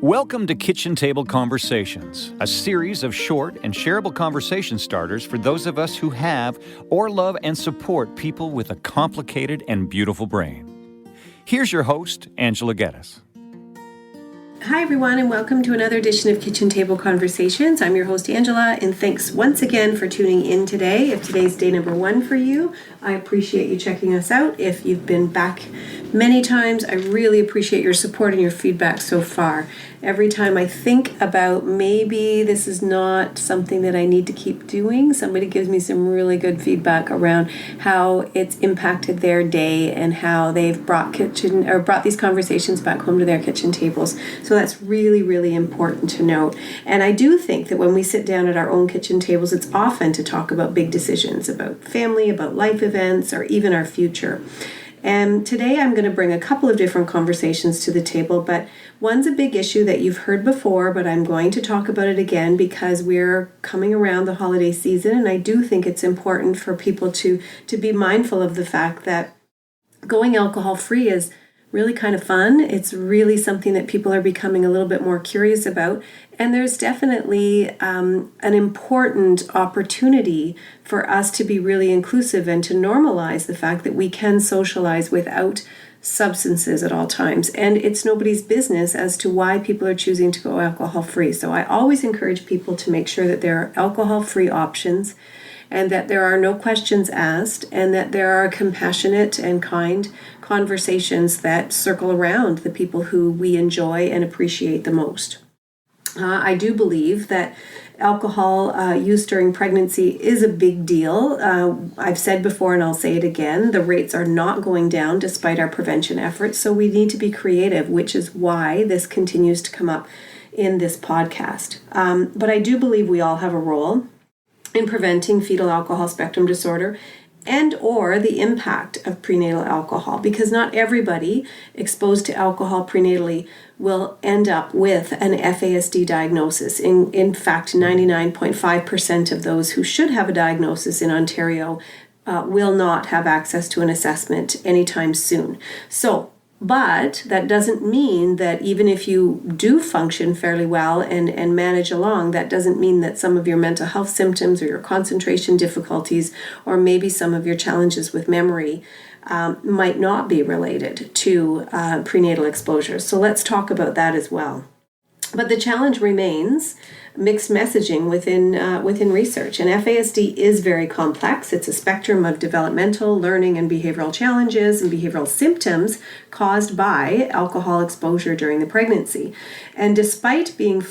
Welcome to Kitchen Table Conversations, a series of short and shareable conversation starters for those of us who have or love and support people with a complicated and beautiful brain. Here's your host, Angela Geddes. Hi everyone, and welcome to another edition of Kitchen Table Conversations. I'm your host Angela, and thanks once again for tuning in today. If today's day number 1 for you, I appreciate you checking us out. If you've been back many times, I really appreciate your support and your feedback so far. Every time I think about maybe this is not something that I need to keep doing, somebody gives me some really good feedback around how it's impacted their day and how they've brought these conversations back home to their kitchen tables. So that's really, really important to note. And I do think that when we sit down at our own kitchen tables, it's often to talk about big decisions, about family, about life events, or even our future. And today I'm going to bring a couple of different conversations to the table, but one's a big issue that you've heard before, but I'm going to talk about it again because we're coming around the holiday season, and I do think it's important for people to be mindful of the fact that going alcohol-free is really kind of fun. It's really something that people are becoming a little bit more curious about. And there's definitely an important opportunity for us to be really inclusive and to normalize the fact that we can socialize without substances at all times. And it's nobody's business as to why people are choosing to go alcohol-free. So I always encourage people to make sure that there are alcohol-free options, and that there are no questions asked, and that there are compassionate and kind conversations that circle around the people who we enjoy and appreciate the most. I do believe that alcohol use during pregnancy is a big deal. I've said before, and I'll say it again, the rates are not going down despite our prevention efforts, so we need to be creative, which is why this continues to come up in this podcast. But I do believe we all have a role in preventing fetal alcohol spectrum disorder and or the impact of prenatal alcohol, because not everybody exposed to alcohol prenatally will end up with an FASD diagnosis. In fact, 99.5% of those who should have a diagnosis in Ontario will not have access to an assessment anytime soon. But that doesn't mean that even if you do function fairly well and manage along, that doesn't mean that some of your mental health symptoms or your concentration difficulties or maybe some of your challenges with memory might not be related to prenatal exposure. So let's talk about that as well. But the challenge remains mixed messaging within research. And FASD is very complex. It's a spectrum of developmental, learning, and behavioral challenges and behavioral symptoms caused by alcohol exposure during the pregnancy. And despite being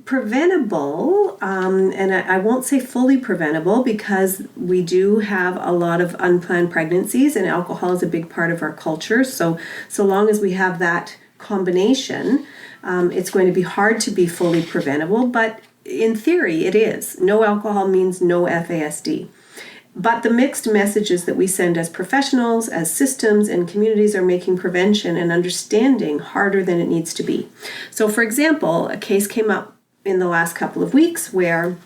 preventable, and I won't say fully preventable because we do have a lot of unplanned pregnancies and alcohol is a big part of our culture. So long as we have that combination, it's going to be hard to be fully preventable, but in theory it is. No alcohol means no FASD. But the mixed messages that we send as professionals, as systems, and communities are making prevention and understanding harder than it needs to be. So for example, a case came up in the last couple of weeks where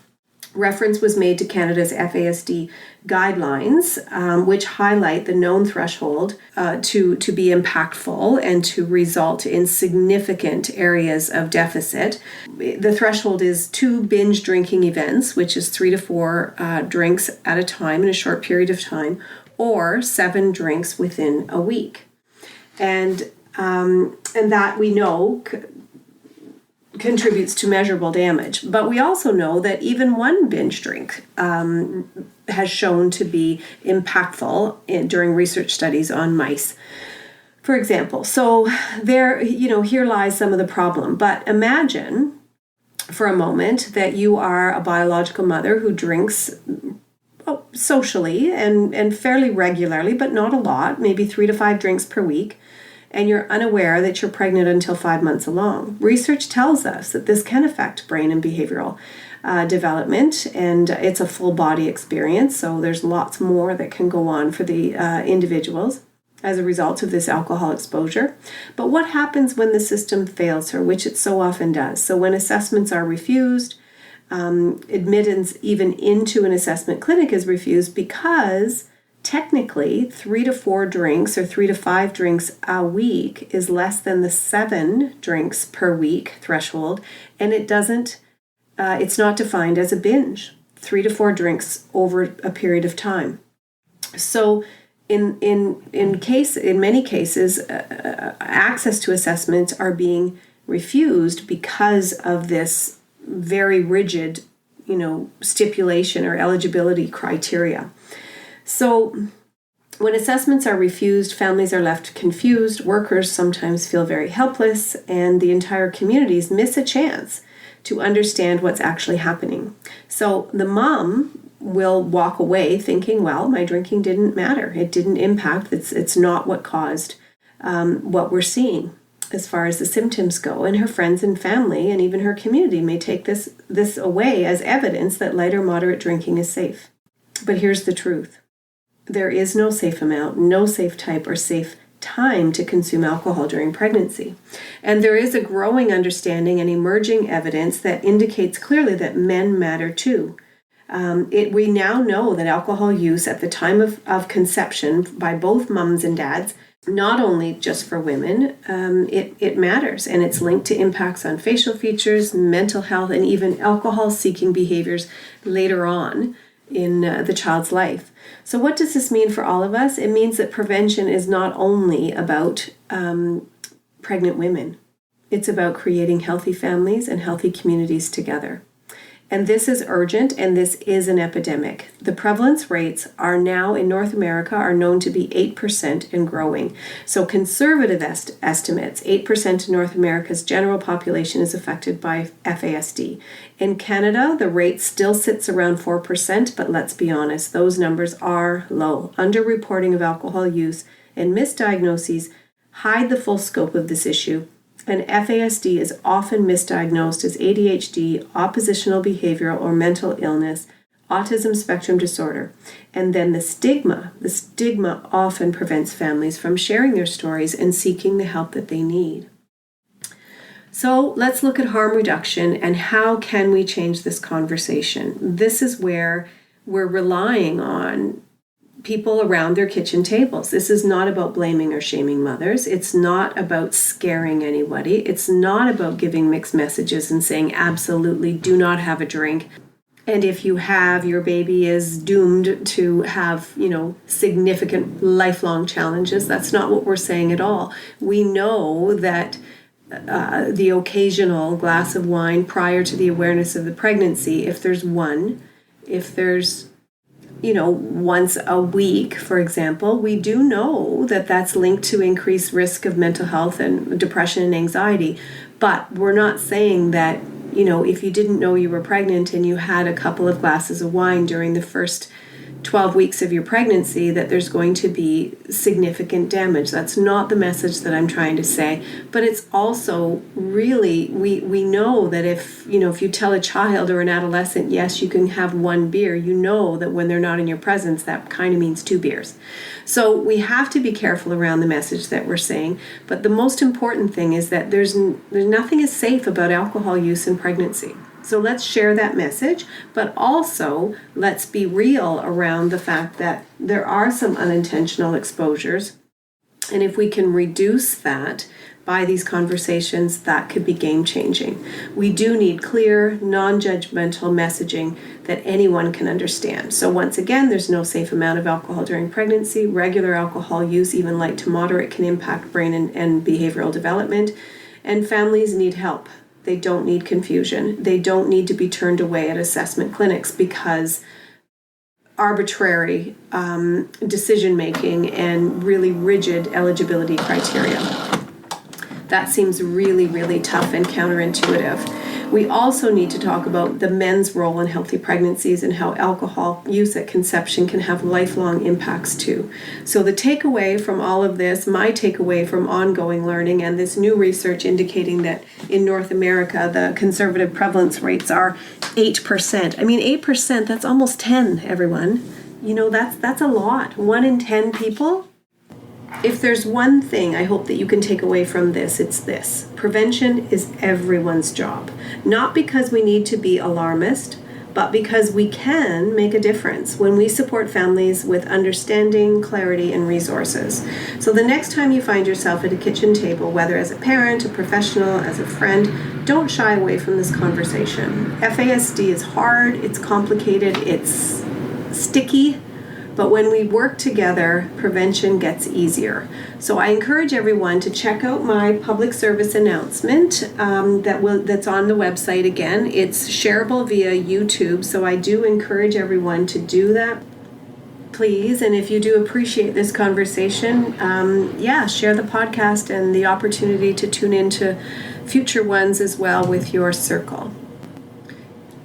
reference was made to Canada's FASD guidelines, which highlight the known threshold to be impactful and to result in significant areas of deficit. The threshold is 2 binge drinking events, which is 3 to 4 drinks at a time in a short period of time, or 7 drinks within a week. And that we know contributes to measurable damage. But we also know that even 1 binge drink has shown to be impactful during research studies on mice, for example. So here lies some of the problem. But imagine for a moment that you are a biological mother who drinks socially and fairly regularly, but not a lot, maybe 3 to 5 drinks per week, and you're unaware that you're pregnant until 5 months along. Research tells us that this can affect brain and behavioral development, and it's a full body experience, so there's lots more that can go on for the individuals as a result of this alcohol exposure. But what happens when the system fails her, which it so often does? So when assessments are refused, admittance even into an assessment clinic is refused because technically 3 to 4 drinks or 3 to 5 drinks a week is less than the 7 drinks per week threshold, and it's not defined as a binge. 3 to 4 drinks over a period of time. So in many cases, access to assessments are being refused because of this very rigid, stipulation or eligibility criteria. So when assessments are refused, families are left confused, workers sometimes feel very helpless, and the entire communities miss a chance to understand what's actually happening. So the mom will walk away thinking, well, my drinking didn't matter. It didn't impact. It's not what caused what we're seeing as far as the symptoms go. And her friends and family and even her community may take this away as evidence that light or moderate drinking is safe. But here's the truth. There is no safe amount, no safe type, or safe time to consume alcohol during pregnancy. And there is a growing understanding and emerging evidence that indicates clearly that men matter too. We now know that alcohol use at the time of conception by both mums and dads, not only just for women, it matters, and it's linked to impacts on facial features, mental health, and even alcohol-seeking behaviors later on in the child's life. So what does this mean for all of us? It means that prevention is not only about pregnant women. It's about creating healthy families and healthy communities together. And this is urgent, and this is an epidemic. The prevalence rates are now in North America are known to be 8% and growing. So conservative estimates, 8% of North America's general population is affected by FASD. In Canada, the rate still sits around 4%, but let's be honest, those numbers are low. Underreporting of alcohol use and misdiagnoses hide the full scope of this issue. And FASD is often misdiagnosed as ADHD, oppositional behavioral or mental illness, autism spectrum disorder. And then the stigma often prevents families from sharing their stories and seeking the help that they need. So let's look at harm reduction and how can we change this conversation. This is where we're relying on people around their kitchen tables. This is not about blaming or shaming mothers. It's not about scaring anybody. It's not about giving mixed messages and saying absolutely do not have a drink. And if you have, your baby is doomed to have, significant lifelong challenges. That's not what we're saying at all. We know that the occasional glass of wine prior to the awareness of the pregnancy, if there's once a week, for example, we do know that that's linked to increased risk of mental health and depression and anxiety. But we're not saying that, if you didn't know you were pregnant and you had a couple of glasses of wine during the first 12 weeks of your pregnancy, that there's going to be significant damage. That's not the message that I'm trying to say. But it's also really, we know that if you tell a child or an adolescent, yes, you can have one beer, you know that when they're not in your presence, that kind of means 2 beers. So we have to be careful around the message that we're saying. But the most important thing is that there's nothing is safe about alcohol use in pregnancy. So let's share that message, but also let's be real around the fact that there are some unintentional exposures. And if we can reduce that by these conversations, that could be game-changing. We do need clear, non-judgmental messaging that anyone can understand. So once again, there's no safe amount of alcohol during pregnancy. Regular alcohol use, even light to moderate, can impact brain and behavioral development. And families need help. They don't need confusion. They don't need to be turned away at assessment clinics because arbitrary decision-making and really rigid eligibility criteria. That seems really, really tough and counterintuitive. We also need to talk about the men's role in healthy pregnancies and how alcohol use at conception can have lifelong impacts too. So the takeaway from all of this, my takeaway from ongoing learning and this new research indicating that in North America, the conservative prevalence rates are 8%. I mean, 8%, that's almost 10, everyone. That's a lot. 1 in 10 people. If there's one thing I hope that you can take away from this, it's this. Prevention is everyone's job. Not because we need to be alarmist, but because we can make a difference when we support families with understanding, clarity, and resources. So the next time you find yourself at a kitchen table, whether as a parent, a professional, as a friend, don't shy away from this conversation. FASD is hard, it's complicated, it's sticky, but when we work together, prevention gets easier. So I encourage everyone to check out my public service announcement that's on the website again. It's shareable via YouTube, so I do encourage everyone to do that, please. And if you do appreciate this conversation, share the podcast and the opportunity to tune into future ones as well with your circle.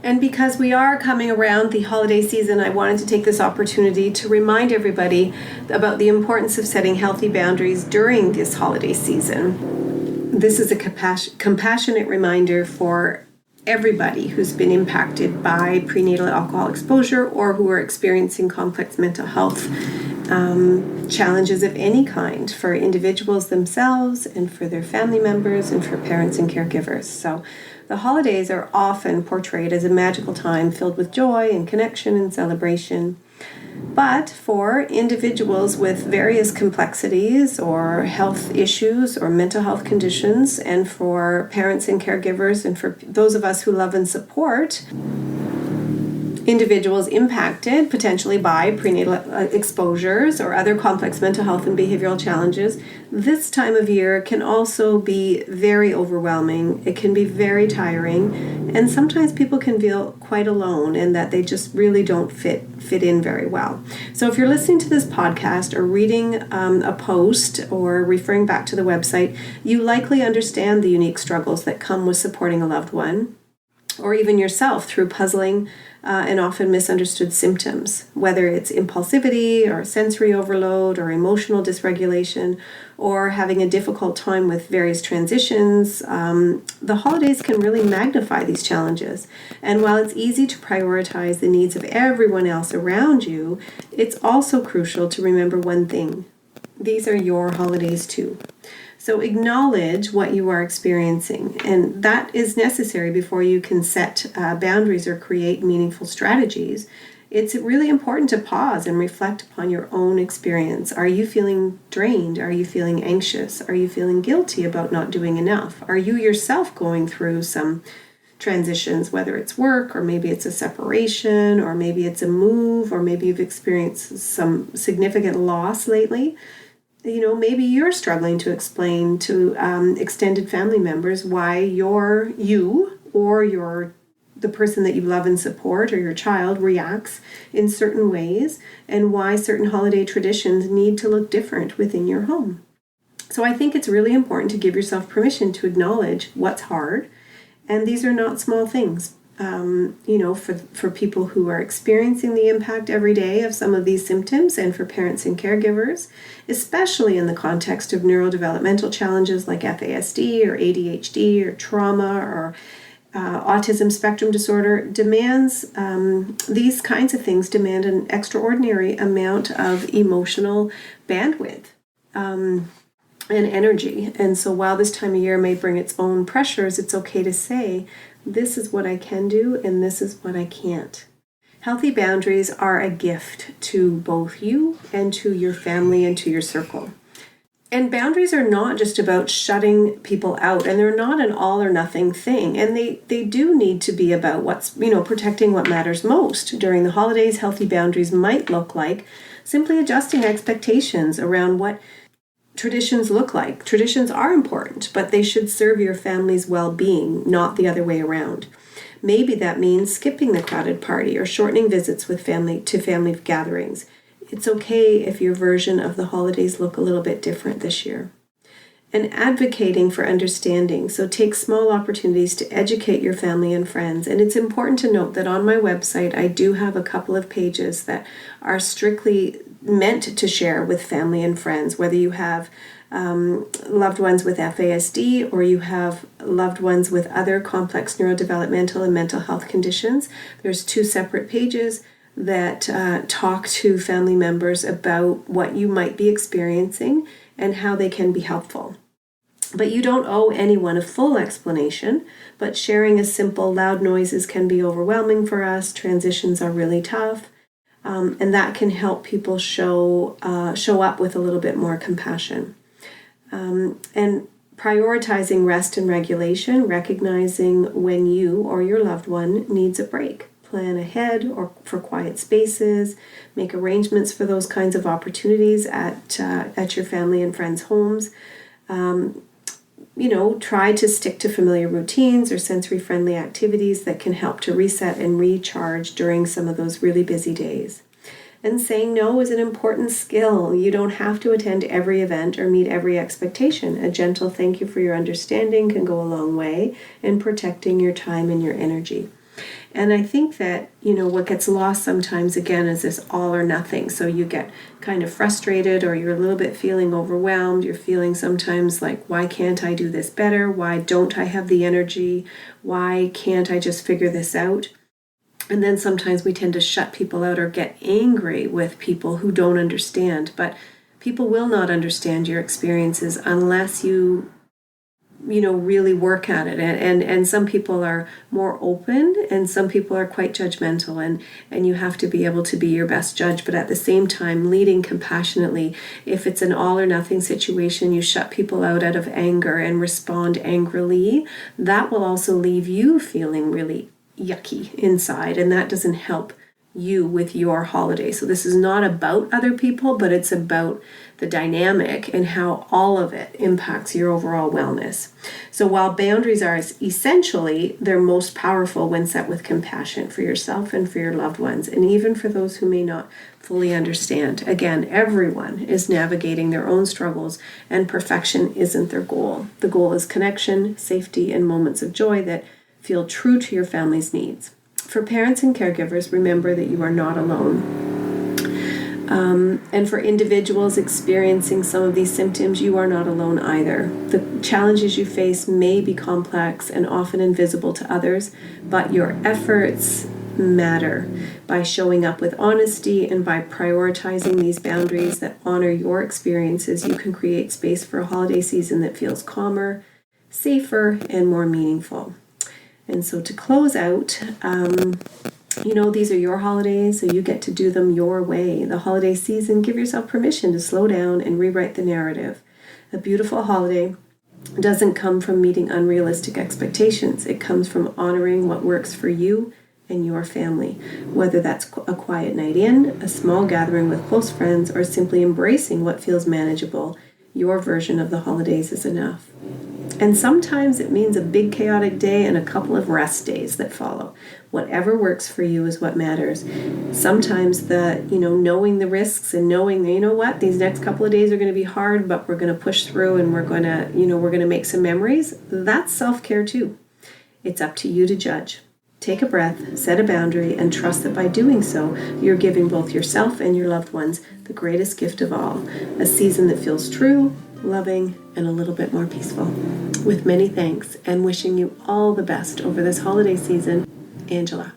And because we are coming around the holiday season, I wanted to take this opportunity to remind everybody about the importance of setting healthy boundaries during this holiday season. This is a compassionate reminder for everybody who's been impacted by prenatal alcohol exposure or who are experiencing complex mental health challenges of any kind, for individuals themselves and for their family members and for parents and caregivers. So the holidays are often portrayed as a magical time filled with joy and connection and celebration. But for individuals with various complexities or health issues or mental health conditions, and for parents and caregivers, and for those of us who love and support individuals impacted potentially by prenatal exposures or other complex mental health and behavioral challenges, this time of year can also be very overwhelming. It can be very tiring, and sometimes people can feel quite alone and that they just really don't fit in very well. So if you're listening to this podcast or reading a post or referring back to the website, you likely understand the unique struggles that come with supporting a loved one, or even yourself, through puzzling and often misunderstood symptoms, whether it's impulsivity or sensory overload or emotional dysregulation or having a difficult time with various transitions. The holidays can really magnify these challenges. And while it's easy to prioritize the needs of everyone else around you, it's also crucial to remember one thing. These are your holidays too. So acknowledge what you are experiencing, and that is necessary before you can set boundaries or create meaningful strategies. It's really important to pause and reflect upon your own experience. Are you feeling drained? Are you feeling anxious? Are you feeling guilty about not doing enough? Are you yourself going through some transitions, whether it's work, or maybe it's a separation, or maybe it's a move, or maybe you've experienced some significant loss lately? Maybe you're struggling to explain to extended family members why you or the person that you love and support or your child reacts in certain ways, and why certain holiday traditions need to look different within your home. So I think it's really important to give yourself permission to acknowledge what's hard, and these are not small things. For people who are experiencing the impact every day of some of these symptoms, and for parents and caregivers, especially in the context of neurodevelopmental challenges like FASD or ADHD or trauma or autism spectrum disorder, these kinds of things demand an extraordinary amount of emotional bandwidth and energy. And so while this time of year may bring its own pressures, it's okay to say, this is what I can do, and this is what I can't. Healthy boundaries are a gift to both you and to your family and to your circle. And boundaries are not just about shutting people out, and they're not an all or nothing thing. And they do need to be about protecting what matters most. During the holidays, healthy boundaries might look like simply adjusting expectations around what traditions look like. Traditions are important, but they should serve your family's well-being, not the other way around. Maybe that means skipping the crowded party or shortening visits with family gatherings. It's okay if your version of the holidays look a little bit different this year. And advocating for understanding. So take small opportunities to educate your family and friends. And it's important to note that on my website, I do have a couple of pages that are strictly meant to share with family and friends, whether you have loved ones with FASD or you have loved ones with other complex neurodevelopmental and mental health conditions. There's 2 separate pages that talk to family members about what you might be experiencing and how they can be helpful. But you don't owe anyone a full explanation, but sharing a simple loud noises can be overwhelming for us. Transitions are really tough. And that can help people show up with a little bit more compassion. And prioritizing rest and regulation, recognizing when you or your loved one needs a break. Plan ahead or for quiet spaces, make arrangements for those kinds of opportunities at your family and friends' homes. Try to stick to familiar routines or sensory-friendly activities that can help to reset and recharge during some of those really busy days. And saying no is an important skill. You don't have to attend every event or meet every expectation. A gentle thank you for your understanding can go a long way in protecting your time and your energy. And I think that, what gets lost sometimes, again, is this all or nothing. So you get kind of frustrated, or you're a little bit feeling overwhelmed. You're feeling sometimes like, why can't I do this better? Why don't I have the energy? Why can't I just figure this out? And then sometimes we tend to shut people out or get angry with people who don't understand. But people will not understand your experiences unless you really work at it. And some people are more open and some people are quite judgmental, and you have to be able to be your best judge, but at the same time leading compassionately. If it's an all or nothing situation, you shut people out of anger and respond angrily, that will also leave you feeling really yucky inside, and that doesn't help you with your holiday. So this is not about other people, but it's about the dynamic and how all of it impacts your overall wellness. So while boundaries are essentially, they're most powerful when set with compassion for yourself and for your loved ones, and even for those who may not fully understand. Again, everyone is navigating their own struggles, and perfection isn't their goal. The goal is connection, safety, and moments of joy that feel true to your family's needs. For parents and caregivers, remember that you are not alone. And for individuals experiencing some of these symptoms, you are not alone either. The challenges you face may be complex and often invisible to others, but your efforts matter. By showing up with honesty and by prioritizing these boundaries that honor your experiences, you can create space for a holiday season that feels calmer, safer, and more meaningful. And so to close out, these are your holidays, so you get to do them your way. The holiday season, give yourself permission to slow down and rewrite the narrative. A beautiful holiday doesn't come from meeting unrealistic expectations. It comes from honoring what works for you and your family, whether that's a quiet night in, a small gathering with close friends, or simply embracing what feels manageable. Your version of the holidays is enough. And sometimes it means a big chaotic day and a couple of rest days that follow. Whatever works for you is what matters. Sometimes knowing the risks and knowing, these next couple of days are going to be hard, but we're going to push through and we're going to make some memories. That's self-care too. It's up to you to judge. Take a breath, set a boundary, and trust that by doing so, you're giving both yourself and your loved ones the greatest gift of all, a season that feels true, loving, and a little bit more peaceful. With many thanks and wishing you all the best over this holiday season, Angela.